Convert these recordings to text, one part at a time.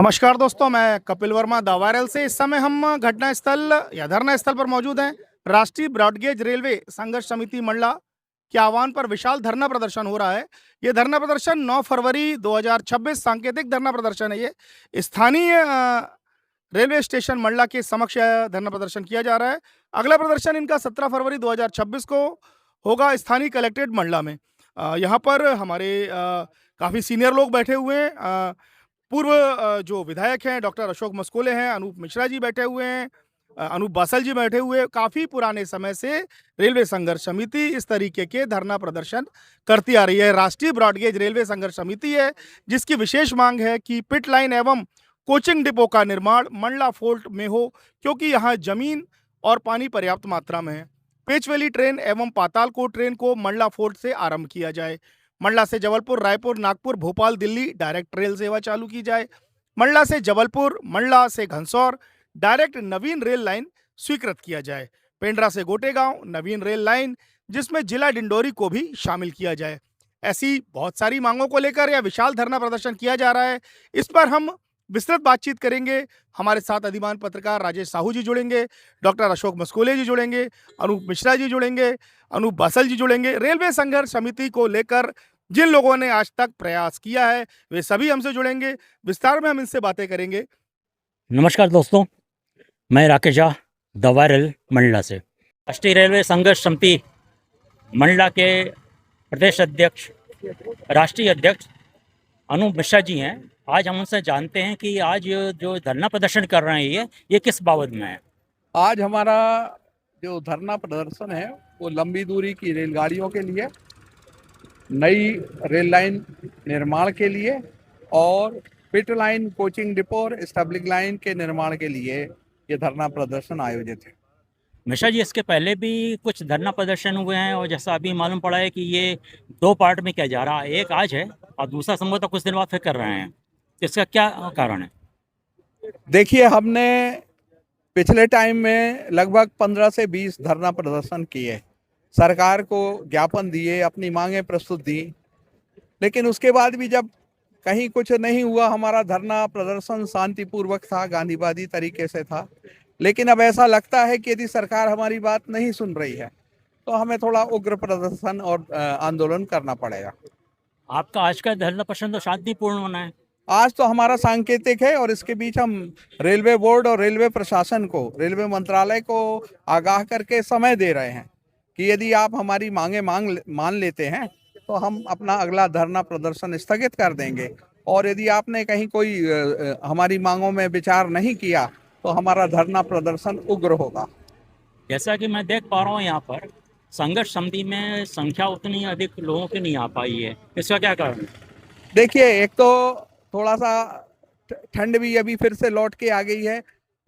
नमस्कार दोस्तों, मैं कपिल वर्मा द वायरल से। इस समय हम घटना स्थल या धरना स्थल पर मौजूद हैं। राष्ट्रीय ब्रॉडगेज रेलवे संघर्ष समिति मंडला के आह्वान पर विशाल धरना प्रदर्शन हो रहा है। ये धरना प्रदर्शन 9 फरवरी 2026 सांकेतिक धरना प्रदर्शन है। ये स्थानीय रेलवे स्टेशन मंडला के समक्ष धरना प्रदर्शन किया जा रहा है। अगला प्रदर्शन इनका 17 फरवरी 2026 को होगा स्थानीय कलेक्ट्रेट मंडला में। यहाँ पर हमारे काफ़ी सीनियर लोग बैठे हुए हैं। पूर्व जो विधायक हैं डॉक्टर अशोक मस्कोले हैं, अनूप मिश्रा जी बैठे हुए हैं, अनूप बासल जी बैठे हुए। काफ़ी पुराने समय से रेलवे संघर्ष समिति इस तरीके के धरना प्रदर्शन करती आ रही है। राष्ट्रीय ब्रॉडगेज रेलवे संघर्ष समिति है जिसकी विशेष मांग है कि पिट लाइन एवं कोचिंग डिपो का निर्माण मंडला फोर्ट में हो, क्योंकि यहाँ जमीन और पानी पर्याप्त मात्रा में है। पेचवेली ट्रेन एवं पातालकोट ट्रेन को मंडला फोर्ट से आरंभ किया जाए। मंडला से जबलपुर, रायपुर, नागपुर, भोपाल, दिल्ली डायरेक्ट रेल सेवा चालू की जाए। मंडला से जबलपुर, मंडला से घनसौर डायरेक्ट नवीन रेल लाइन स्वीकृत किया जाए। पेंड्रा से गोटेगांव नवीन रेल लाइन, जिसमें जिला डिंडोरी को भी शामिल किया जाए। ऐसी बहुत सारी मांगों को लेकर यह विशाल धरना प्रदर्शन किया जा रहा है। इस पर हम विस्तृत बातचीत करेंगे। हमारे साथ अधिमान पत्रकार राजेश साहू जी जुड़ेंगे, डॉक्टर अशोक मस्कोले जी जुड़ेंगे, अनूप मिश्रा जी जुड़ेंगे, अनूप बासल जी जुड़ेंगे। रेलवे संघर्ष समिति को लेकर जिन लोगों ने आज तक प्रयास किया है वे सभी हमसे जुड़ेंगे। विस्तार में हम इनसे बातें करेंगे। नमस्कार दोस्तों, मैं राकेश झा द वायरल मंडला से। राष्ट्रीय रेलवे संघर्ष समिति मंडला के प्रदेश अध्यक्ष, राष्ट्रीय अध्यक्ष अनूप मिश्रा जी हैं। आज हम उनसे जानते हैं कि आज जो धरना प्रदर्शन कर रहे हैं ये किस बाबत में है। आज हमारा जो धरना प्रदर्शन है वो लंबी दूरी की रेलगाड़ियों के लिए, नई रेल लाइन निर्माण के लिए और पिट लाइन, कोचिंग डिपो और स्टैबलिंग लाइन के निर्माण के लिए ये धरना प्रदर्शन आयोजित है। मिश्रा जी, इसके पहले भी कुछ धरना प्रदर्शन हुए हैं और जैसा अभी मालूम पड़ा है कि ये 2 पार्ट में किया जा रहा है। एक आज है और दूसरा संभवतः कुछ दिन बाद फिर कर रहे हैं। इसका क्या कारण है? देखिए, हमने पिछले टाइम में लगभग 15 से 20 धरना प्रदर्शन किए, सरकार को ज्ञापन दिए, अपनी मांगें प्रस्तुत दी, लेकिन उसके बाद भी जब कहीं कुछ नहीं हुआ। हमारा धरना प्रदर्शन शांतिपूर्वक था, गांधीवादी तरीके से था, लेकिन अब ऐसा लगता है कि यदि सरकार हमारी बात नहीं सुन रही है तो हमें थोड़ा उग्र प्रदर्शन और आंदोलन करना पड़ेगा। आपका आज का धरना प्रदर्शन तो शांतिपूर्ण होना है। आज तो हमारा सांकेतिक है और इसके बीच हम रेलवे बोर्ड और रेलवे प्रशासन को, रेलवे मंत्रालय को आगाह करके समय दे रहे हैं कि यदि आप हमारी मांगे मान लेते हैं तो हम अपना अगला धरना प्रदर्शन स्थगित कर देंगे, और यदि आपने कहीं कोई हमारी मांगों में विचार नहीं किया तो हमारा धरना प्रदर्शन उग्र होगा। जैसा कि मैं देख पा रहा हूँ यहाँ पर संघर्ष समिति में संख्या उतनी अधिक लोगों की नहीं आ पाई है। इसका क्या कारण है? देखिए, एक तो थोड़ा सा ठंड भी अभी फिर से लौट के आ गई है।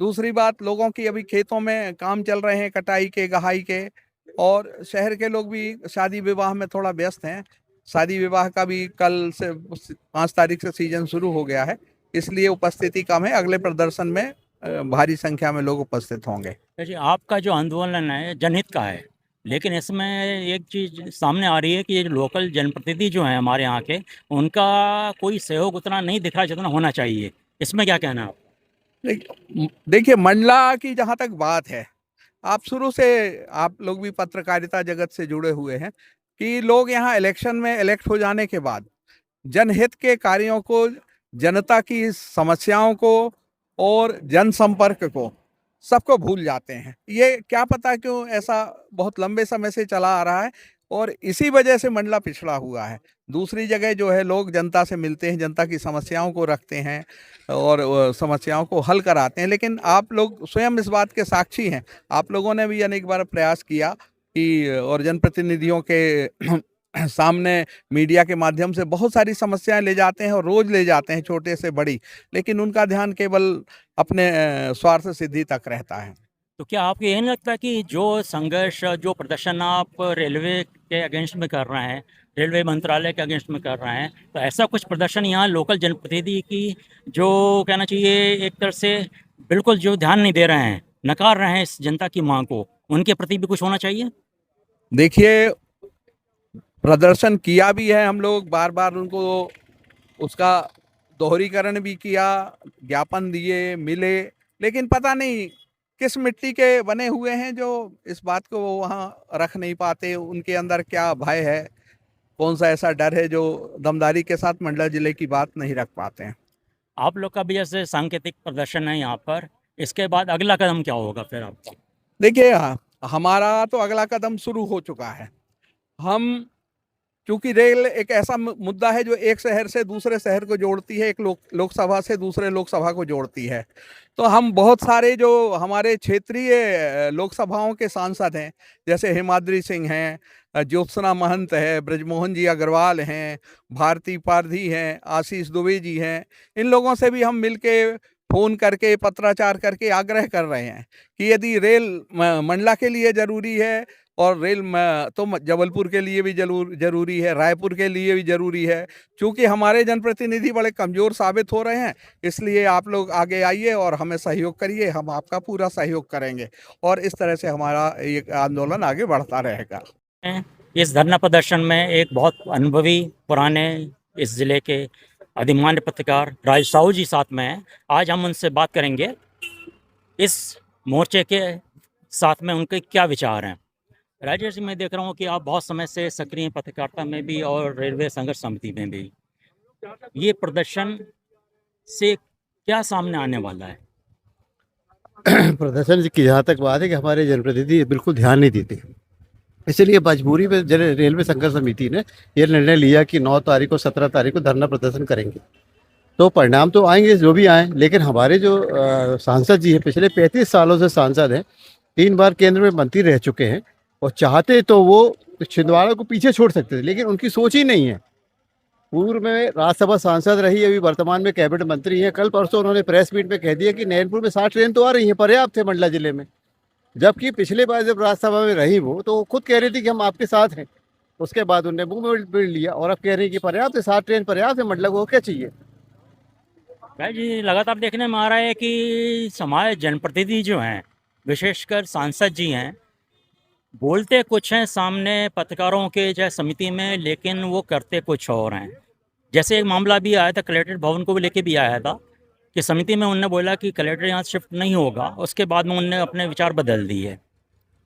दूसरी बात, लोगों की अभी खेतों में काम चल रहे हैं, कटाई के, गहाई के, और शहर के लोग भी शादी विवाह में थोड़ा व्यस्त हैं। शादी विवाह का भी कल से 5 तारीख से सीजन शुरू हो गया है, इसलिए उपस्थिति कम है। अगले प्रदर्शन में भारी संख्या में लोग उपस्थित होंगे। जी, आपका जो आंदोलन है जनहित का है, लेकिन इसमें एक चीज़ सामने आ रही है कि ये लोकल जनप्रतिनिधि जो हैं हमारे यहाँ के, उनका कोई सहयोग उतना नहीं दिख रहा जितना होना चाहिए। इसमें क्या कहना है आप? देखिए, मंडला की जहाँ तक बात है, आप शुरू से, आप लोग भी पत्रकारिता जगत से जुड़े हुए हैं, कि लोग यहाँ इलेक्शन में इलेक्ट हो जाने के बाद जनहित के कार्यों को, जनता की समस्याओं को और जनसंपर्क को, सबको भूल जाते हैं। ये क्या पता क्यों ऐसा बहुत लंबे समय से चला आ रहा है, और इसी वजह से मंडला पिछड़ा हुआ है। दूसरी जगह जो है लोग जनता से मिलते हैं, जनता की समस्याओं को रखते हैं और समस्याओं को हल कराते हैं, लेकिन आप लोग स्वयं इस बात के साक्षी हैं। आप लोगों ने भी अनेक बार प्रयास किया कि, और जनप्रतिनिधियों के सामने मीडिया के माध्यम से बहुत सारी समस्याएं ले जाते हैं, और रोज ले जाते हैं, छोटे से बड़ी, लेकिन उनका ध्यान केवल अपने स्वार्थ सिद्धि तक रहता है। तो क्या आपको यही नहीं लगता कि जो संघर्ष, जो प्रदर्शन आप रेलवे के अगेंस्ट में कर रहे हैं, रेलवे मंत्रालय के अगेंस्ट में कर रहे हैं, तो ऐसा कुछ प्रदर्शन यहाँ लोकल जनप्रतिनिधि की, जो कहना चाहिए एक तरह से बिल्कुल जो ध्यान नहीं दे रहे हैं, नकार रहे हैं इस जनता की मांग को, उनके प्रति भी कुछ होना चाहिए? देखिए, प्रदर्शन किया भी है हम लोग, बार बार उनको उसका दोहरीकरण भी किया, ज्ञापन दिए, मिले, लेकिन पता नहीं किस मिट्टी के बने हुए हैं जो इस बात को वो वहाँ रख नहीं पाते। उनके अंदर क्या भय है, कौन सा ऐसा डर है जो दमदारी के साथ मंडला जिले की बात नहीं रख पाते हैं। आप लोग का भी जैसे सांकेतिक प्रदर्शन है यहाँ पर, इसके बाद अगला कदम क्या होगा फिर आपका? देखिए, हमारा तो अगला कदम शुरू हो चुका है। हम, क्योंकि रेल एक ऐसा मुद्दा है जो एक शहर से दूसरे शहर को जोड़ती है, एक लोकसभा से दूसरे लोकसभा को जोड़ती है। तो हम बहुत सारे जो हमारे क्षेत्रीय लोकसभाओं के सांसद हैं, जैसे हेमाद्री सिंह हैं, ज्योत्सना महंत है, ब्रजमोहन जी अग्रवाल हैं, भारती पारधी हैं, आशीष दुबे जी हैं, इन लोगों से भी हम मिलके फ़ोन करके पत्राचार करके आग्रह कर रहे हैं कि यदि रेल मंडला के लिए ज़रूरी है और रेल तो जबलपुर के लिए भी जरूरी है, रायपुर के लिए भी ज़रूरी है। चूँकि हमारे जनप्रतिनिधि बड़े कमज़ोर साबित हो रहे हैं, इसलिए आप लोग आगे आइए और हमें सहयोग करिए, हम आपका पूरा सहयोग करेंगे और इस तरह से हमारा ये आंदोलन आगे बढ़ता रहेगा। इस धरना प्रदर्शन में एक बहुत अनुभवी पुराने इस ज़िले के अधिमान्य पत्रकार राज साहू जी साथ में हैं। आज हम उनसे बात करेंगे इस मोर्चे के साथ में उनके क्या विचार हैं। राजेश जी, मैं देख रहा हूँ कि आप बहुत समय से सक्रिय पत्रकारिता में भी और रेलवे संघर्ष समिति में भी, ये प्रदर्शन से क्या सामने आने वाला है? प्रदर्शन की जहाँ तक बात है कि हमारे जनप्रतिनिधि बिल्कुल ध्यान नहीं देते, इसलिए मजबूरी में रेलवे संघर्ष समिति ने यह निर्णय लिया कि 9 तारीख को 17 तारीख को धरना प्रदर्शन करेंगे। तो परिणाम तो आएंगे जो भी आए, लेकिन हमारे जो सांसद जी हैं, पिछले 35 सालों से सांसद हैं, 3 बार केंद्र में मंत्री रह चुके हैं और चाहते तो वो छिंदवाड़ा को पीछे छोड़ सकते थे, लेकिन उनकी सोच ही नहीं है। पूर्व में राज्यसभा सांसद रही, अभी वर्तमान में कैबिनेट मंत्री हैं। कल परसों उन्होंने प्रेस मीट में कह दिया कि नैनपुर में 60 ट्रेन तो आ रही हैं, पर्याप्त है मंडला जिले में। जबकि पिछले बार जब राज्यसभा में रही वो, तो वो खुद कह रही थी कि हम आपके साथ हैं। उसके बाद उन्होंने मुंह में बिल लिया और अब कह रही है कि पर्याप्त है, 60 ट्रेन पर्याप्त है मंडला को, क्या चाहिए। भाई जी, लगातार देखने में आ रहा है कि समाज जनप्रतिनिधि जो हैं, विशेषकर सांसद जी हैं, बोलते कुछ हैं सामने पत्रकारों के चाहे समिति में, लेकिन वो करते कुछ और हैं। जैसे एक मामला भी आया था, कलेक्ट्रेट भवन को भी लेके भी आया था कि समिति में उन्होंने बोला कि कलेक्टर यहाँ शिफ्ट नहीं होगा, उसके बाद में उन्होंने अपने विचार बदल दिए।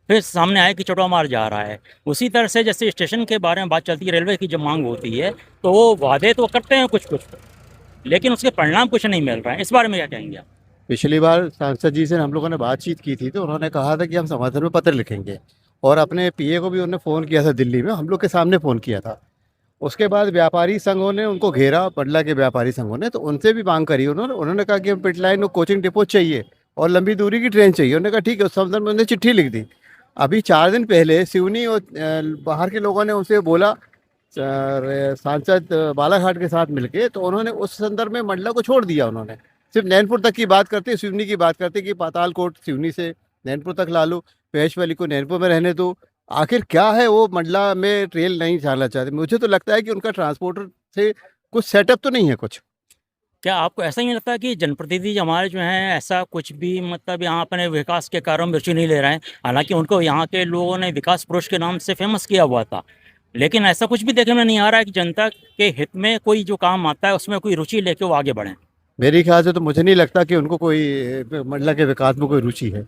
फिर सामने आया कि चटवा मार जा रहा है। उसी तरह से जैसे स्टेशन के बारे में बात चलती है, रेलवे की जब मांग होती है तो वो वादे तो करते हैं कुछ कुछ, लेकिन उसके परिणाम कुछ नहीं मिल रहे हैं। इस बारे में क्या कहेंगे आप? पिछली बार सांसद जी से हम लोगों ने बातचीत की थी, तो उन्होंने कहा था कि हम समर्थन में पत्र लिखेंगे और अपने पीए को भी उन्होंने फ़ोन किया था दिल्ली में, हम लोग के सामने फ़ोन किया था। उसके बाद व्यापारी संघों ने उनको घेरा, मंडला के व्यापारी संघों ने, तो उनसे भी मांग करी उन्होंने कहा कि हम पिट लाइन और कोचिंग डिपो चाहिए और लंबी दूरी की ट्रेन चाहिए। उन्होंने कहा ठीक है, उस संदर्भ में उन्होंने चिट्ठी लिख दी। अभी 4 दिन पहले सिवनी और बाहर के लोगों ने उनसे बोला, सांसद बालाघाट के साथ मिलके, तो उन्होंने उस संदर्भ में मंडला को छोड़ दिया। उन्होंने सिर्फ नैनपुर तक की बात करते, सिवनी की बात करते कि पातालकोट सिवनी से नैनपुर तक ला लो, पेशवाली को नैनपुर में रहने दो। आखिर क्या है, वो मंडला में ट्रेन नहीं चलाना चाहते। मुझे तो लगता है कि उनका ट्रांसपोर्टर से कुछ सेटअप तो नहीं है कुछ। क्या आपको ऐसा ही नहीं लगता कि जनप्रतिनिधि हमारे जो हैं ऐसा कुछ भी मतलब यहाँ अपने विकास के कार्यों में रुचि नहीं ले रहे हैं? हालांकि उनको यहाँ के लोगों ने विकास पुरुष के नाम से फेमस किया हुआ था, लेकिन ऐसा कुछ भी देखने में नहीं आ रहा है कि जनता के हित में कोई जो काम आता है उसमें कोई रुचि लेके वो आगे बढ़ें। मेरे ख्याल से तो मुझे नहीं लगता कि उनको कोई मंडला के विकास में कोई रुचि है।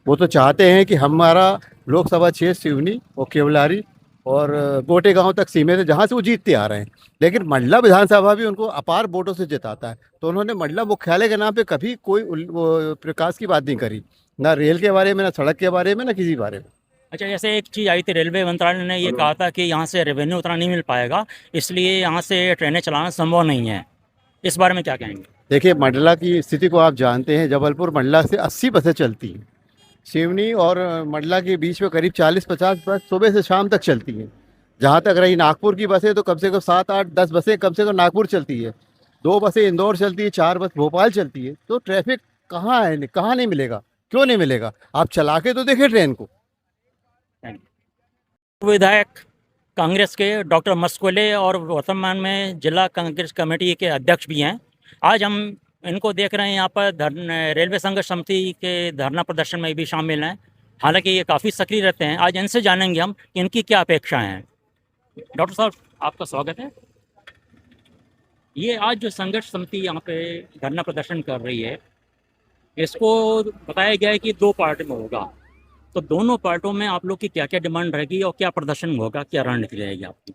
वो तो चाहते हैं कि हमारा लोकसभा क्षेत्र सिवनी और केवलारी और गोटे गांव तक सीमित है, जहां से वो जीतते आ रहे हैं। लेकिन मंडला विधानसभा भी उनको अपार वोटों से जिताता है। तो उन्होंने मंडला मुख्यालय के नाम पे कभी कोई वो विकास की बात नहीं करी, ना रेल के बारे में, ना सड़क के बारे में, ना किसी बारे में। अच्छा, जैसे एक चीज़ आई थी, रेलवे मंत्रालय ने ये कहा था कि यहाँ से रेवेन्यू उतना नहीं मिल पाएगा, इसलिए यहाँ से ट्रेनें चलाना संभव नहीं है। इस बारे में क्या कहेंगे? देखिए, मंडला की स्थिति को आप जानते हैं। जबलपुर मंडला से 80 बसें चलती हैं, सिवनी और मंडला के बीच में करीब 40-50 बस सुबह से शाम तक चलती हैं। जहाँ तक रही नागपुर की बसें, तो कम से कम 7-8-10 बसें कम से कम नागपुर चलती है, 2 बसें इंदौर चलती है, 4 बस भोपाल चलती है। तो ट्रैफिक कहाँ है, कहाँ नहीं मिलेगा, क्यों नहीं मिलेगा? आप चला के तो देखिए ट्रेन को। विधायक कांग्रेस के डॉक्टर मस्कोले और वर्तमान में जिला कांग्रेस कमेटी के अध्यक्ष भी हैं। आज हम इनको देख रहे हैं यहाँ पर रेलवे संघर्ष समिति के धरना प्रदर्शन में भी शामिल हैं। हालांकि ये काफ़ी सक्रिय रहते हैं। आज इनसे जानेंगे हम कि इनकी क्या अपेक्षाएं हैं। डॉक्टर साहब, आपका स्वागत है। ये आज जो संघर्ष समिति यहाँ पे धरना प्रदर्शन कर रही है, इसको बताया गया है कि 2 पार्ट में होगा। तो दोनों पार्टों में आप लोग की क्या-क्या डिमांड रहेगी और क्या प्रदर्शन होगा, क्या रणनीति रहेगी आपकी?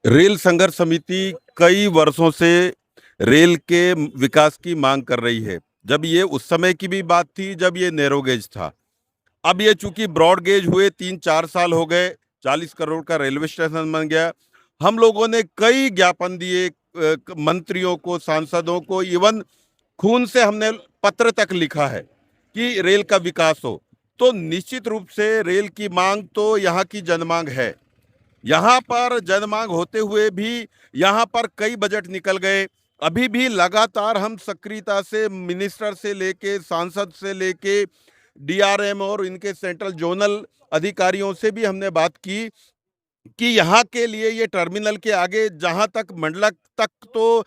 रेल संघर्ष समिति कई वर्षों से रेल के विकास की मांग कर रही है। जब ये उस समय की भी बात थी जब ये नैरो गेज था। अब ये चूंकि ब्रॉड गेज हुए 3-4 साल हो गए, 40 करोड़ का रेलवे स्टेशन बन गया। हम लोगों ने कई ज्ञापन दिए मंत्रियों को, सांसदों को, इवन खून से हमने पत्र तक लिखा है कि रेल का विकास हो। तो निश्चित रूप से रेल की मांग तो यहाँ की जनमांग है। यहाँ पर जनमांग होते हुए भी यहाँ पर कई बजट निकल गए। अभी भी लगातार हम सक्रियता से मिनिस्टर से लेके, सांसद से लेके, डीआरएम और इनके सेंट्रल जोनल अधिकारियों से भी हमने बात की कि यहाँ के लिए ये टर्मिनल के आगे जहाँ तक मंडला तक तो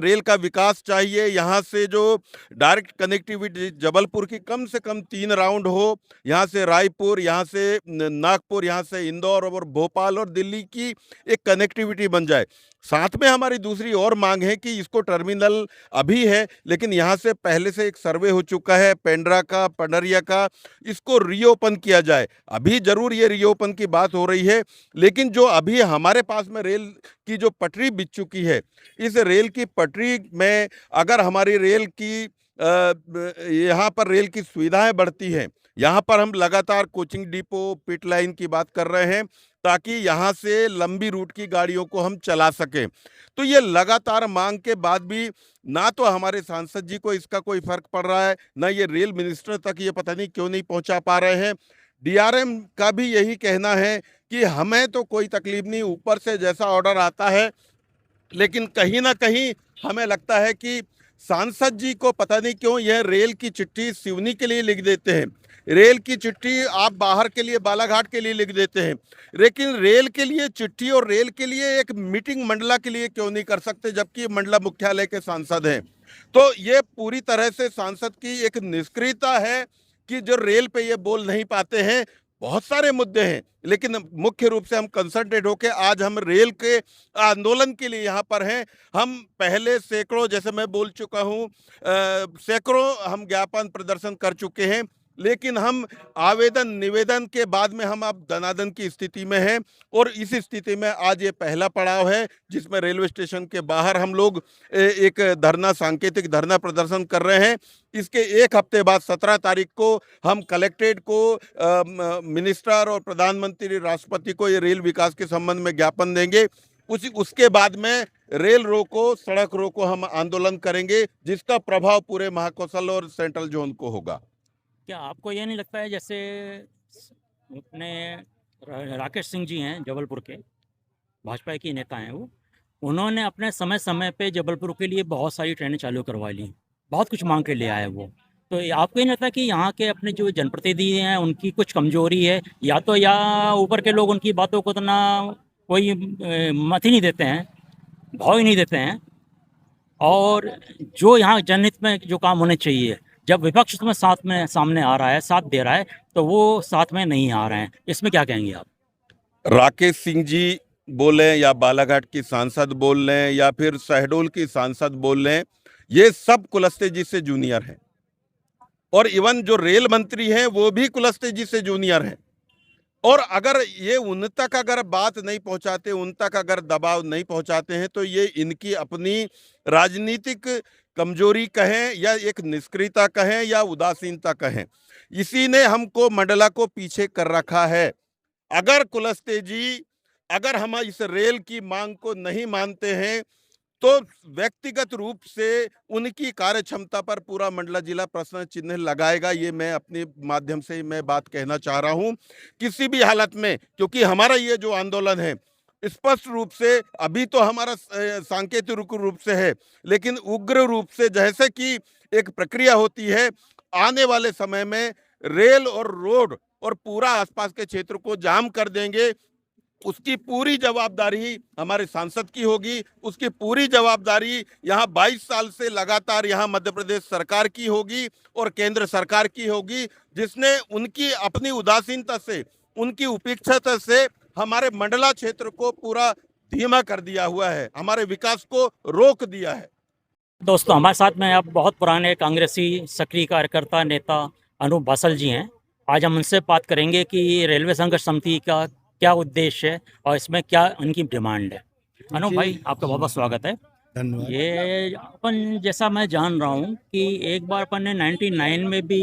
रेल का विकास चाहिए। यहाँ से जो डायरेक्ट कनेक्टिविटी जबलपुर की कम से कम 3 राउंड हो, यहाँ से रायपुर, यहाँ से नागपुर, यहाँ से इंदौर और भोपाल और दिल्ली की एक कनेक्टिविटी बन जाए। साथ में हमारी दूसरी और मांग है कि इसको टर्मिनल अभी है लेकिन यहाँ से पहले से एक सर्वे हो चुका है पेंड्रा का, पंडरिया का, इसको रीओपन किया जाए। अभी जरूर ये रीओपन की बात हो रही है लेकिन जो अभी हमारे पास में रेल की जो पटरी बिछ चुकी है, इस रेल की पटरी में अगर हमारी रेल की यहाँ पर रेल की सुविधाएं बढ़ती हैं, यहाँ पर हम लगातार कोचिंग डिपो, पिट लाइन की बात कर रहे हैं ताकि यहाँ से लंबी रूट की गाड़ियों को हम चला सकें। तो ये लगातार मांग के बाद भी ना तो हमारे सांसद जी को इसका कोई फर्क पड़ रहा है, ना ये रेल मिनिस्टर तक ये पता नहीं क्यों नहीं पहुंचा पा रहे हैं। डीआरएम का भी यही कहना है कि हमें तो कोई तकलीफ नहीं, ऊपर से जैसा ऑर्डर आता है, लेकिन कहीं ना कहीं हमें लगता है कि सांसद जी को पता नहीं क्यों यह रेल की चिट्ठी सिवनी के लिए लिख देते हैं, रेल की चिट्ठी आप बाहर के लिए, बालाघाट के लिए लिख देते हैं, लेकिन रेल के लिए चिट्ठी और रेल के लिए एक मीटिंग मंडला के लिए क्यों नहीं कर सकते जबकि मंडला मुख्यालय के सांसद हैं। तो ये पूरी तरह से सांसद की एक निष्क्रियता है कि जो रेल पे ये बोल नहीं पाते हैं। बहुत सारे मुद्दे हैं लेकिन मुख्य रूप से हम कंसंट्रेट होकर आज हम रेल के आंदोलन के लिए यहाँ पर हैं। हम पहले सैकड़ों, जैसे मैं बोल चुका हूँ, सैकड़ों हम ज्ञापन प्रदर्शन कर चुके हैं लेकिन हम आवेदन निवेदन के बाद में हम अब दनादन की स्थिति में हैं और इस स्थिति में आज ये पहला पड़ाव है जिसमें रेलवे स्टेशन के बाहर हम लोग एक धरना, सांकेतिक धरना प्रदर्शन कर रहे हैं। इसके 1 हफ्ते बाद 17 तारीख को हम कलेक्ट्रेट को मिनिस्टर और प्रधानमंत्री, राष्ट्रपति को ये रेल विकास के संबंध में ज्ञापन देंगे। उसके बाद में रेल रोको, सड़क रोको हम आंदोलन करेंगे जिसका प्रभाव पूरे महाकौशल और सेंट्रल जोन को होगा। क्या आपको ये नहीं लगता है जैसे अपने राकेश सिंह जी हैं जबलपुर के, भाजपा के नेता हैं वो, उन्होंने अपने समय समय पे जबलपुर के लिए बहुत सारी ट्रेनें चालू करवा ली, बहुत कुछ मांग के ले आए वो। तो आपको ये नहीं लगता कि यहाँ के अपने जो जनप्रतिनिधि हैं उनकी कुछ कमजोरी है, या ऊपर के लोग उनकी बातों को इतना कोई मत ही नहीं देते हैं, भाव ही नहीं देते हैं, और जो यहाँ जनहित में जो काम होने चाहिए, जब विपक्ष उसमें साथ में सामने आ रहा है, साथ दे रहा है, तो वो साथ में नहीं आ रहे हैं। इसमें क्या कहेंगे आप? राकेश सिंह जी बोले या बालाघाट की सांसद बोल लें या फिर शहडोल की सांसद बोल लें, ये सब कुलस्ते जी से जूनियर हैं और इवन जो रेल मंत्री हैं वो भी कुलस्ते जी से जूनियर हैं। और अगर ये उन तक अगर बात नहीं पहुंचाते, उन तक अगर दबाव नहीं पहुंचाते हैं तो ये इनकी अपनी राजनीतिक कमजोरी कहें या एक निष्क्रियता कहें या उदासीनता कहें, इसी ने हमको मंडला को पीछे कर रखा है। अगर कुलस्ते जी अगर हम इस रेल की मांग को नहीं मानते हैं तो व्यक्तिगत रूप से उनकी कार्य क्षमता पर पूरा मंडला जिला प्रश्न चिन्ह लगाएगा। ये मैं अपने माध्यम से मैं बात कहना चाह रहा हूं किसी भी हालत में, क्योंकि हमारा ये जो आंदोलन है स्पष्ट रूप से अभी तो हमारा सांकेतिक रूप से है लेकिन उग्र रूप से जैसे कि एक प्रक्रिया होती है, आने वाले समय में रेल और रोड और पूरा आसपास के क्षेत्र को जाम कर देंगे। उसकी पूरी जवाबदारी हमारे सांसद की होगी, उसकी पूरी जवाबदारी यहाँ 22 साल से लगातार यहाँ मध्य प्रदेश सरकार की होगी और केंद्र सरकार की होगी, जिसने उनकी अपनी उदासीनता से, उनकी उपेक्षा से हमारे मंडला क्षेत्र को पूरा धीमा कर दिया हुआ है, हमारे विकास को रोक दिया है। दोस्तों, हमारे साथ में अब बहुत पुराने कांग्रेसी सक्रिय कार्यकर्ता नेता अनूप बासल जी हैं। आज हम उनसे बात करेंगे कि रेलवे संघर्ष समिति का क्या उद्देश्य है और इसमें क्या उनकी डिमांड है। अनूप भाई, आपका बहुत बहुत स्वागत है। धन्यवाद। ये अपन, जैसा मैं जान रहा हूँ कि एक बार अपन ने 99 में भी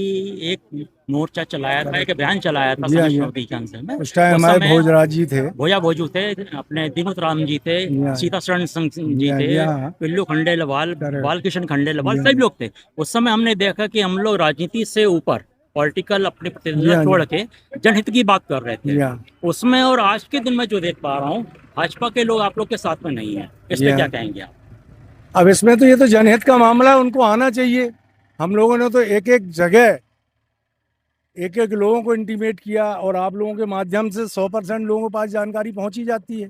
एक मोर्चा चलाया था, एक अभियान चलाया था जी हाँ, संघर्ष जी हाँ। समिति के अंदर में। उस टाइम उस हमारे समय भोजराज जी थे। भोजा भोजू थे, अपने दीनूत राम जी थे, जी हाँ। सीता शरण सिंह जी जी हाँ, जी थे, हाँ। पिल्लू खंडेलवाल, Correct। बालकृष्ण खंडेलवाल, जी हाँ। सभी लोग थे। उस समय हमने देखा कि हम लोग राजनीति से ऊपर पॉलिटिकल अपनी जी प्रतिनिधित्व हाँ, छोड़ के जनहित की बात कर रहे जी थे हाँ। उसमें। और आज के दिन में जो देख पा रहा हूँ, भाजपा के लोग आप लोग के साथ में नहीं है। इस जी पे हाँ। क्या कहेंगे आप? अब इसमें तो ये तो जनहित का मामला है, उनको आना चाहिए। हम लोगों ने तो एक एक जगह एक एक लोगों को इंटीमेट किया और आप लोगों के माध्यम से 100% लोगों के पास जानकारी पहुंची जाती है।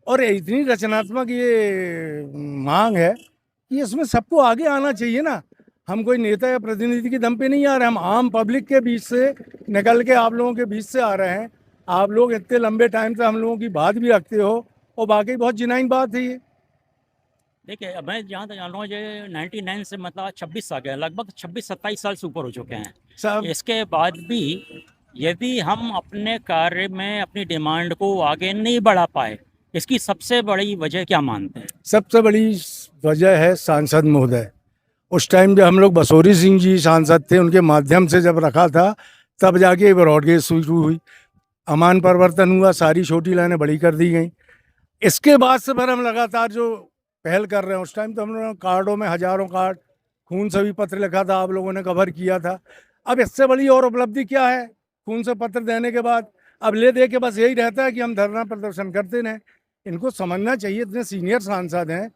और इतनी रचनात्मक ये मांग है कि इसमें सबको आगे आना चाहिए ना। हम कोई नेता या प्रतिनिधि के दम पे नहीं आ रहे, हम आम पब्लिक के बीच से निकल के आप लोगों के बीच से आ रहे हैं। आप लोग इतने लंबे टाइम से हम लोगों की बात भी रखते हो और बाकी बहुत जिनाइन बात है ये। देखिए, मैं जहाँ तक जान रहा हूँ, ये 99 से मतलब 26 आ गए, लगभग 26-27 साल से ऊपर हो चुके हैं। सब इसके बाद भी यदि हम अपने कार्य में अपनी डिमांड को आगे नहीं बढ़ा पाए, इसकी सबसे बड़ी वजह क्या मानते हैं? सबसे बड़ी वजह है सांसद महोदय। उस टाइम जब हम लोग बसोरी सिंह जी सांसद थे, उनके माध्यम से जब रखा था तब जाके ब्रॉडगेज शुरू हुई, अमान परिवर्तन हुआ, सारी छोटी लाइनें बड़ी कर दी गई। इसके बाद से फिर हम लगातार जो पहल कर रहे हैं, उस टाइम तो हम लोगों ने कार्डों में हजारों कार्ड खून से भी पत्र लिखा था, आप लोगों ने कवर किया था। अब इससे बड़ी और उपलब्धि क्या है? खून से पत्र देने के बाद अब ले दे के बस यही रहता है कि हम धरना प्रदर्शन करते रहें। इनको समझना चाहिए, इतने सीनियर सांसद हैं,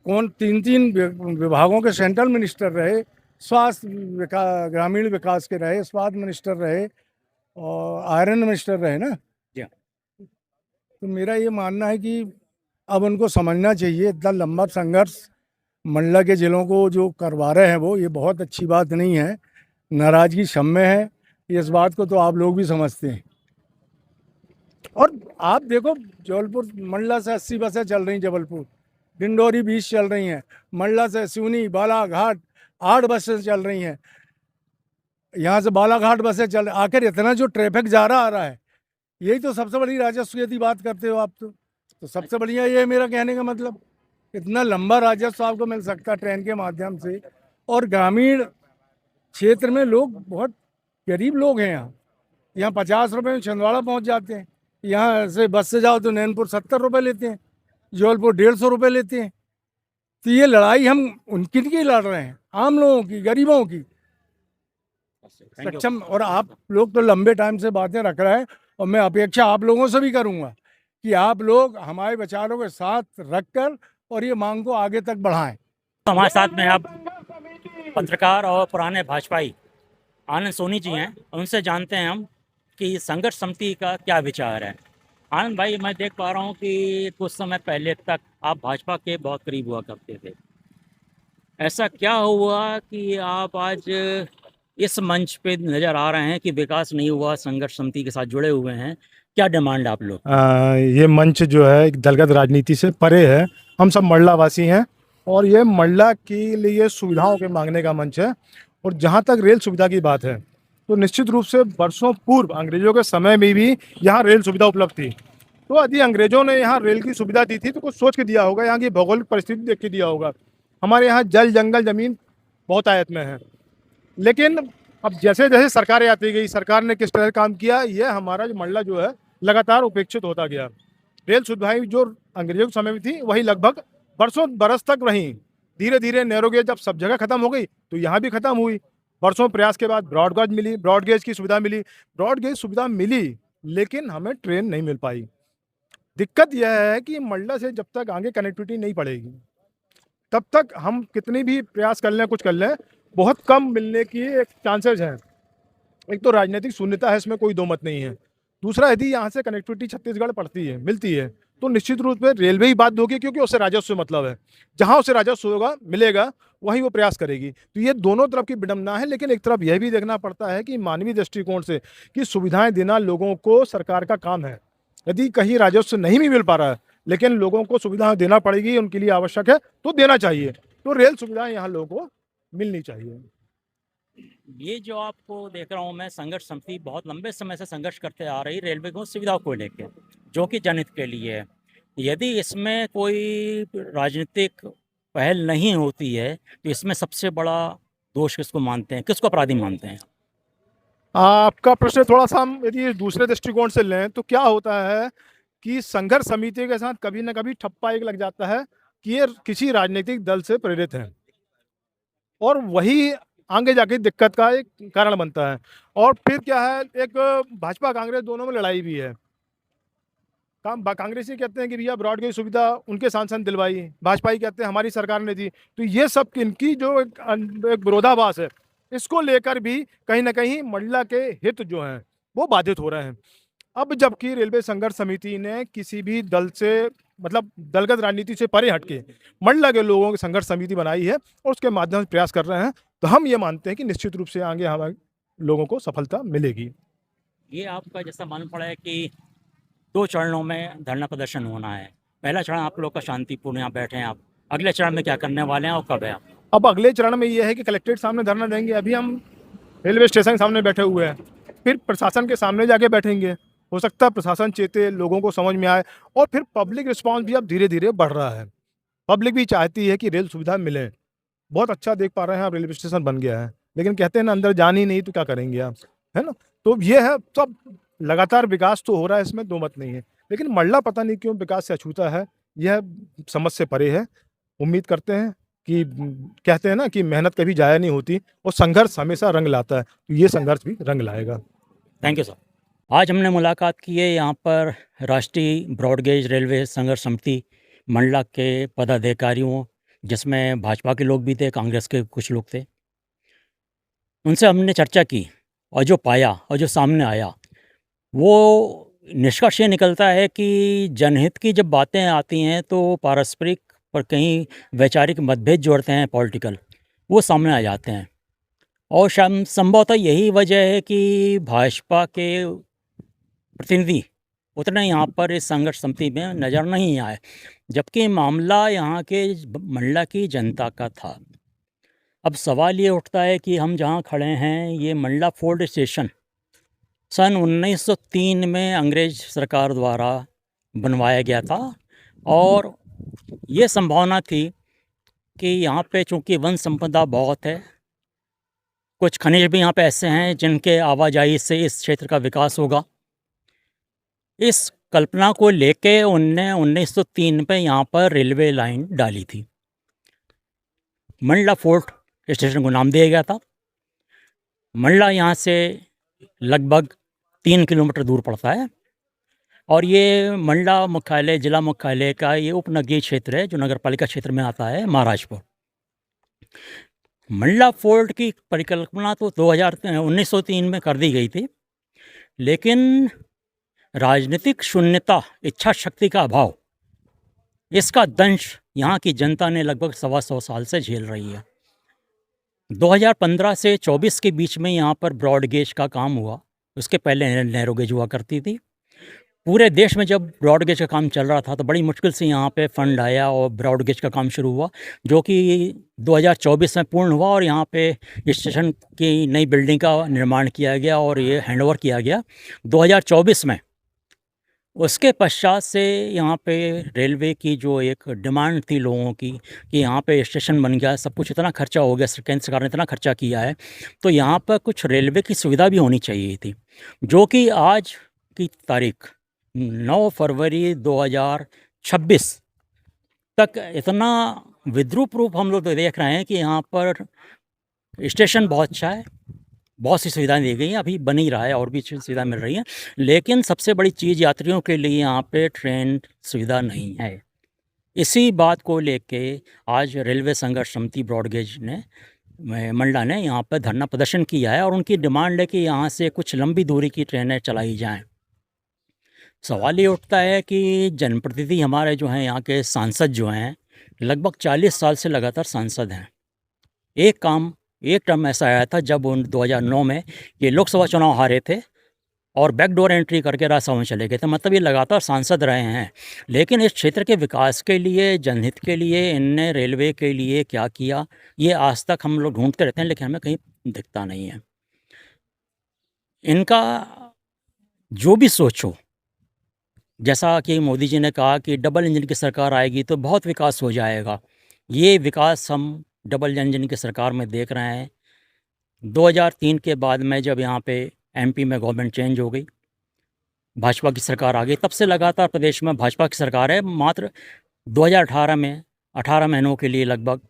कौन 3 विभागों के सेंट्रल मिनिस्टर रहे, स्वास्थ्य ग्रामीण विकास के रहे, स्वास्थ्य मिनिस्टर रहे और आयरन मिनिस्टर रहे ना। जी। तो मेरा ये मानना है कि अब उनको समझना चाहिए, इतना लंबा संघर्ष मंडला के जिलों को जो करवा रहे हैं वो, ये बहुत अच्छी बात नहीं है। नाराजगी क्षम्य है, इस बात को तो आप लोग भी समझते हैं। और आप देखो, जबलपुर मंडला से 80 बसें चल रही, जबलपुर डिंडोरी 20 चल रही हैं, मंडला से सिवनी बालाघाट 8 बसें चल रही हैं, यहाँ से बालाघाट बसें चल। आखिर इतना जो ट्रैफिक जा रहा आ रहा है, यही तो सबसे बड़ी राजस्व की बात करते हो आप। तो सबसे बढ़िया ये है मेरा कहने का मतलब, इतना लंबा राजस्व आपको मिल सकता है ट्रेन के माध्यम से। और ग्रामीण क्षेत्र में लोग बहुत गरीब लोग हैं, यहाँ 50 रुपये में छिंदवाड़ा पहुँच जाते हैं। यहाँ से बस से जाओ तो नैनपुर 70 रुपये लेते हैं, जबलपुर 150 रुपये लेते हैं। तो ये लड़ाई हम उनकी नहीं लड़ रहे हैं, आम लोगों की, गरीबों की। सक्षम, और आप लोग तो लंबे टाइम से बातें रख रहे हैं और मैं अपेक्षा आप लोगों से भी करूंगा कि आप लोग हमारे विचारों के साथ रखकर और ये मांग को आगे तक बढ़ाएं। तो हमारे साथ में अब पत्रकार और पुराने भाजपाई आनंद सोनी जी हैं, उनसे जानते हैं हम कि संघर्ष समिति का क्या विचार है। आनंद भाई, मैं देख पा रहा हूँ कि कुछ समय पहले तक आप भाजपा के बहुत करीब हुआ करते थे। ऐसा क्या हुआ कि आप आज इस मंच पे नज़र आ रहे हैं कि विकास नहीं हुआ, संघर्ष समिति के साथ जुड़े हुए हैं? क्या डिमांड आप लोग? ये मंच जो है एक दलगत राजनीति से परे है। हम सब मंडला वासी हैं और ये मंडला के लिए सुविधाओं के मांगने का मंच है। और जहाँ तक रेल सुविधा की बात है, तो निश्चित रूप से वर्षों पूर्व अंग्रेजों के समय में भी यहाँ रेल सुविधा उपलब्ध थी। तो यदि अंग्रेजों ने यहाँ रेल की सुविधा दी थी तो कुछ सोच के दिया होगा, यहाँ की भौगोलिक परिस्थिति देख के दिया होगा। हमारे यहाँ जल जंगल जमीन बहुत आयत में है, लेकिन अब जैसे जैसे सरकारें आती गई, सरकार ने किस तरह काम किया, ये हमारा जो मंडला जो है लगातार उपेक्षित होता गया। रेल सुविधाएं जो अंग्रेजों के समय में थी वही लगभग बरसों बरस तक रही। धीरे धीरे नैरोगेज जब सब जगह खत्म हो गई तो यहाँ भी खत्म हुई। बरसों प्रयास के बाद ब्रॉडगेज की सुविधा मिली, ब्रॉडगेज सुविधा मिली, लेकिन हमें ट्रेन नहीं मिल पाई। दिक्कत यह है कि मंडला से जब तक आगे कनेक्टिविटी नहीं पड़ेगी तब तक हम कितनी भी प्रयास कर लें, कुछ कर लें, बहुत कम मिलने की एक चांसेस हैं। एक तो राजनीतिक शून्यता है, इसमें कोई दो मत नहीं है। दूसरा, यदि यहाँ से कनेक्टिविटी छत्तीसगढ़ पड़ती है, मिलती है, तो निश्चित रूप से रेलवे ही बात होगी, क्योंकि उससे राजस्व मतलब है। जहाँ उसे राजस्व होगा मिलेगा वहीं वो प्रयास करेगी। तो ये दोनों तरफ की विडंबना है। लेकिन एक तरफ यह भी देखना पड़ता है कि मानवीय दृष्टिकोण से कि सुविधाएं देना लोगों को सरकार का काम है। यदि कहीं राजस्व नहीं भी मिल पा रहा है लेकिन लोगों को सुविधाएं देना पड़ेगी, उनके लिए आवश्यक है तो देना चाहिए। तो रेल सुविधाएं यहाँ लोगों को मिलनी चाहिए। ये जो आपको देख रहा हूँ मैं, संघर्ष समिति बहुत लंबे समय से संघर्ष करते आ रही रेलवे को सुविधाओं को लेकर, जो कि जनहित के लिए है। यदि इसमें कोई राजनीतिक पहल नहीं होती है तो इसमें सबसे बड़ा दोष किसको मानते हैं, किसको अपराधी मानते हैं? आपका प्रश्न थोड़ा सा हम यदि दूसरे दृष्टिकोण से लें तो क्या होता है कि संघर्ष समिति के साथ कभी ना कभी ठप्पा एक लग जाता है कि ये किसी राजनीतिक दल से प्रेरित है, और वही आगे जाके दिक्कत का एक कारण बनता है। और फिर क्या है, एक भाजपा कांग्रेस दोनों में लड़ाई भी है। कांग्रेसी कहते हैं कि भैया ब्रॉडगेज सुविधा उनके सांसद ने दिलवाई, भाजपाई कहते हैं हमारी सरकार ने दी। तो ये सब इनकी जो एक विरोधाभास है, इसको लेकर भी कहीं ना कहीं मंडला के हित जो हैं वो बाधित हो रहे हैं। अब जबकि रेलवे संघर्ष समिति ने किसी भी दल से, मतलब दलगत राजनीति से परे हटके मंडला के लोगों की संघर्ष समिति बनाई है और उसके माध्यम से प्रयास कर रहे हैं। तो हम ये मानते हैं कि निश्चित रूप से आगे हमारे लोगों को सफलता मिलेगी। ये आपका जैसा मालूम पड़ा है कि 2 चरणों में धरना प्रदर्शन होना है। पहला चरण आप लोग का शांतिपूर्ण, यहाँ बैठे हैं आप। अगले चरण में क्या करने वाले हैं और कब है? अब अगले चरण में ये है कि कलेक्ट्रेट सामने धरना देंगे। अभी हम रेलवे स्टेशन के सामने बैठे हुए हैं, फिर प्रशासन के सामने जाके बैठेंगे। हो सकता है प्रशासन चेते, लोगों को समझ में आए, और फिर पब्लिक रिस्पांस भी अब धीरे धीरे बढ़ रहा है। पब्लिक भी चाहती है कि रेल सुविधा मिले। बहुत अच्छा देख पा रहे हैं आप, रेलवे स्टेशन बन गया है, लेकिन कहते हैं ना अंदर जान ही नहीं तो क्या करेंगे आप, है ना। तो ये है, सब लगातार विकास तो हो रहा है, इसमें दो मत नहीं है, लेकिन मंडला पता नहीं क्यों विकास से अछूता है, यह समझ से परे है। उम्मीद करते हैं कि, कहते हैं ना कि मेहनत कभी जाया नहीं होती और संघर्ष हमेशा रंग लाता है, तो ये संघर्ष भी रंग लाएगा। Thank you sir. आज हमने मुलाकात की है यहाँ पर राष्ट्रीय ब्रॉडगेज रेलवे संघर्ष समिति मंडला के पदाधिकारियों, जिसमें भाजपा के लोग भी थे, कांग्रेस के कुछ लोग थे। उनसे हमने चर्चा की और जो पाया और जो सामने आया वो निष्कर्ष ये निकलता है कि जनहित की जब बातें आती हैं तो पारस्परिक और कहीं वैचारिक मतभेद जोड़ते हैं पॉलिटिकल, वो सामने आ जाते हैं। और संभवतः यही वजह है कि भाजपा के प्रतिनिधि उतने यहाँ पर इस संघर्ष समिति में नज़र नहीं आए, जबकि मामला यहाँ के मंडला की जनता का था। अब सवाल ये उठता है कि हम जहाँ खड़े हैं, ये मंडला फोर्ट स्टेशन सन 1903 में अंग्रेज सरकार द्वारा बनवाया गया था, और ये संभावना थी कि यहाँ पे चूँकि वन संपदा बहुत है, कुछ खनिज भी यहाँ पे ऐसे हैं जिनके आवाजाही से इस क्षेत्र का विकास होगा। इस कल्पना को लेके उनने 1903 पे यहाँ पर रेलवे लाइन डाली थी। मंडला फोर्ट स्टेशन को नाम दिया गया था। मंडला यहाँ से लगभग 3 किलोमीटर दूर पड़ता है, और ये मंडला मुख्यालय, जिला मुख्यालय का ये उपनगरीय क्षेत्र है जो नगर पालिका क्षेत्र में आता है, महाराजपुर। मंडला फोर्ट की परिकल्पना तो 1903 में कर दी गई थी, लेकिन राजनीतिक शून्यता, इच्छा शक्ति का अभाव, इसका दंश यहाँ की जनता ने लगभग 125 साल से झेल रही है। 2015 से 24 के बीच में यहाँ पर ब्रॉड गेज का काम हुआ, उसके पहले नैरो गेज हुआ करती थी। पूरे देश में जब ब्रॉड गेज का काम चल रहा था तो बड़ी मुश्किल से यहाँ पे फंड आया और ब्रॉड गेज का काम शुरू हुआ, जो कि 2024 में पूर्ण हुआ, और यहाँ पे स्टेशन की नई बिल्डिंग का निर्माण किया गया और ये हैंडओवर किया गया 2024 में। उसके पश्चात से यहाँ पे रेलवे की जो एक डिमांड थी लोगों की कि यहाँ पे स्टेशन बन गया, सब कुछ इतना खर्चा हो गया, केंद्र सरकार ने इतना खर्चा किया है, तो यहाँ पर कुछ रेलवे की सुविधा भी होनी चाहिए थी, जो कि आज की तारीख 9 फरवरी 2026 तक इतना विद्रूप रूप हम लोग देख रहे हैं कि यहाँ पर स्टेशन बहुत अच्छा है, बहुत सी सुविधाएं दी गई हैं, अभी बन ही रहा है और भी सुविधा मिल रही है, लेकिन सबसे बड़ी चीज़ यात्रियों के लिए यहाँ पे ट्रेन सुविधा नहीं है। इसी बात को लेके आज रेलवे संघर्ष समिति ब्रॉडगेज ने, मंडला ने यहाँ पर धरना प्रदर्शन किया है, और उनकी डिमांड है कि यहाँ से कुछ लंबी दूरी की ट्रेनें चलाई जाएं। सवाल ये उठता है कि जनप्रतिनिधि हमारे जो हैं, यहाँ के सांसद जो हैं, लगभग 40 साल से लगातार सांसद हैं। एक टर्म ऐसा आया था जब उन 2009 में ये लोकसभा चुनाव हारे थे, और बैकडोर एंट्री करके राजसभा में चले गए थे। मतलब ये लगातार सांसद रहे हैं, लेकिन इस क्षेत्र के विकास के लिए, जनहित के लिए इनने रेलवे के लिए क्या किया, ये आज तक हम लोग ढूंढते रहते हैं, लेकिन हमें कहीं दिखता नहीं है। इनका जो भी सोचो, जैसा कि मोदी जी ने कहा कि डबल इंजन की सरकार आएगी तो बहुत विकास हो जाएगा, ये विकास हम डबल इंजन की सरकार में देख रहे हैं। 2003 के बाद में जब यहाँ पे एमपी में गवर्नमेंट चेंज हो गई, भाजपा की सरकार आ गई, तब से लगातार प्रदेश में भाजपा की सरकार है। मात्र 2018 में 18 महीनों के लिए लगभग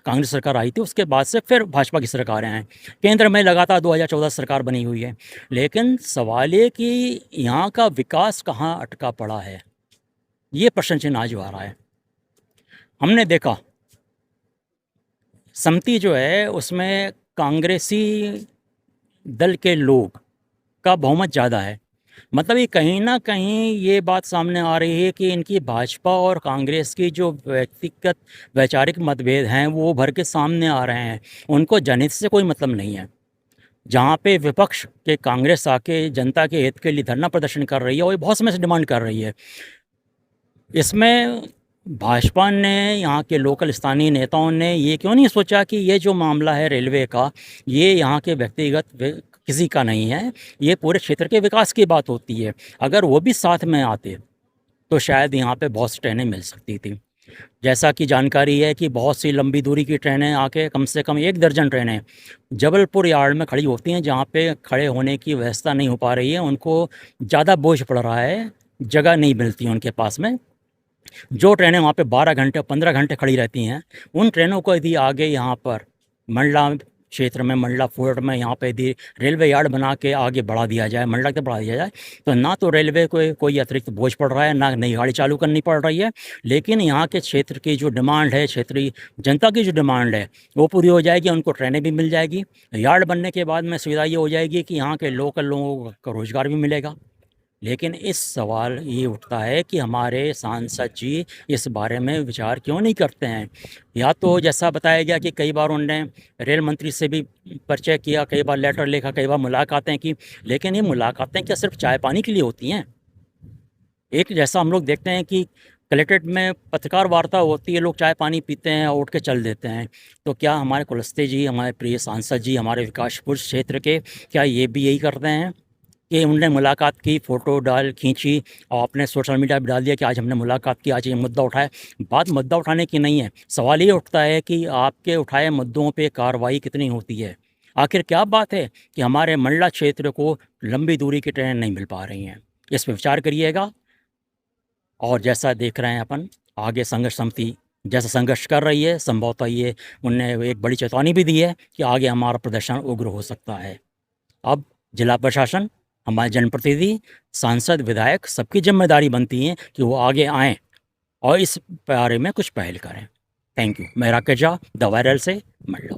कांग्रेस सरकार आई थी, उसके बाद से फिर भाजपा की सरकारें हैं। केंद्र में लगातार 2014 सरकार बनी हुई है, लेकिन सवाल ये कि यहाँ का विकास कहाँ अटका पड़ा है, ये प्रश्न चिन्ह आज आ रहा है। हमने देखा समिति जो है उसमें कांग्रेसी दल के लोग का बहुमत ज़्यादा है। मतलब ये कहीं ना कहीं ये बात सामने आ रही है कि इनकी भाजपा और कांग्रेस की जो व्यक्तिगत वैचारिक मतभेद हैं वो भर के सामने आ रहे हैं, उनको जनहित से कोई मतलब नहीं है। जहाँ पे विपक्ष के कांग्रेस आके जनता के हित के लिए धरना प्रदर्शन कर रही है और ये बहुत समय से डिमांड कर रही है, इसमें भाजपा ने, यहाँ के लोकल स्थानीय नेताओं ने ये क्यों नहीं सोचा कि ये जो मामला है रेलवे का, ये यहाँ के व्यक्तिगत किसी का नहीं है, ये पूरे क्षेत्र के विकास की बात होती है। अगर वो भी साथ में आते तो शायद यहाँ पे बहुत सी ट्रेनें मिल सकती थी। जैसा कि जानकारी है कि बहुत सी लंबी दूरी की ट्रेनें आके कम से कम 1 दर्जन ट्रेनें जबलपुर यार्ड में खड़ी होती हैं, जहाँ पे खड़े होने की व्यवस्था नहीं हो पा रही है, उनको ज़्यादा बोझ पड़ रहा है, जगह नहीं मिलती उनके पास में। जो ट्रेनें वहाँ पे 12 घंटे 15 घंटे खड़ी रहती हैं, उन ट्रेनों को यदि आगे यहाँ पर मंडला क्षेत्र में, मंडला फोर्ट में यहाँ पे यदि रेलवे यार्ड बना के आगे बढ़ा दिया जाए, मंडला तक बढ़ा दिया जाए, तो ना तो रेलवे को कोई अतिरिक्त बोझ पड़ रहा है, ना नई गाड़ी चालू करनी पड़ रही है, लेकिन यहाँ के क्षेत्र की जो डिमांड है, क्षेत्रीय जनता की जो डिमांड है वो पूरी हो जाएगी, उनको ट्रेनें भी मिल जाएगी। यार्ड बनने के बाद में सुविधा ये हो जाएगी कि यहाँ के लोकल लोगों को रोज़गार भी मिलेगा। लेकिन इस सवाल ये उठता है कि हमारे सांसद जी इस बारे में विचार क्यों नहीं करते हैं। या तो जैसा बताया गया कि कई बार उन्होंने रेल मंत्री से भी परिचय किया, कई बार लेटर लिखा, कई बार मुलाकातें की, लेकिन ये मुलाकातें क्या सिर्फ चाय पानी के लिए होती हैं? एक जैसा हम लोग देखते हैं कि कलेक्ट्रेट में पत्रकार वार्ता होती है, लोग चाय पानी पीते हैं और उठ के चल देते हैं, तो क्या हमारे कुलस्ते जी, हमारे प्रिय सांसद जी, हमारे विकासपुर क्षेत्र के, क्या ये भी यही करते हैं कि उनने मुलाकात की, फ़ोटो खींची और अपने सोशल मीडिया पर डाल दिया कि आज हमने मुलाकात की, आज ये मुद्दा उठाया? बात मुद्दा उठाने की नहीं है, सवाल ये उठता है कि आपके उठाए मुद्दों पे कार्रवाई कितनी होती है। आखिर क्या बात है कि हमारे मंडला क्षेत्र को लंबी दूरी की ट्रेन नहीं मिल पा रही हैं? इस पर विचार करिएगा। और जैसा देख रहे हैं अपन, आगे संघर्ष समिति जैसा संघर्ष कर रही है, संभवतः ये उनने एक बड़ी चेतावनी भी दी है कि आगे हमारा प्रदर्शन उग्र हो सकता है। अब जिला प्रशासन, हमारे जनप्रतिनिधि, सांसद, विधायक, सबकी जिम्मेदारी बनती है कि वो आगे आएँ और इस बारे में कुछ पहल करें। Thank you. मैं राकेश झा, द वायरल से मंडला।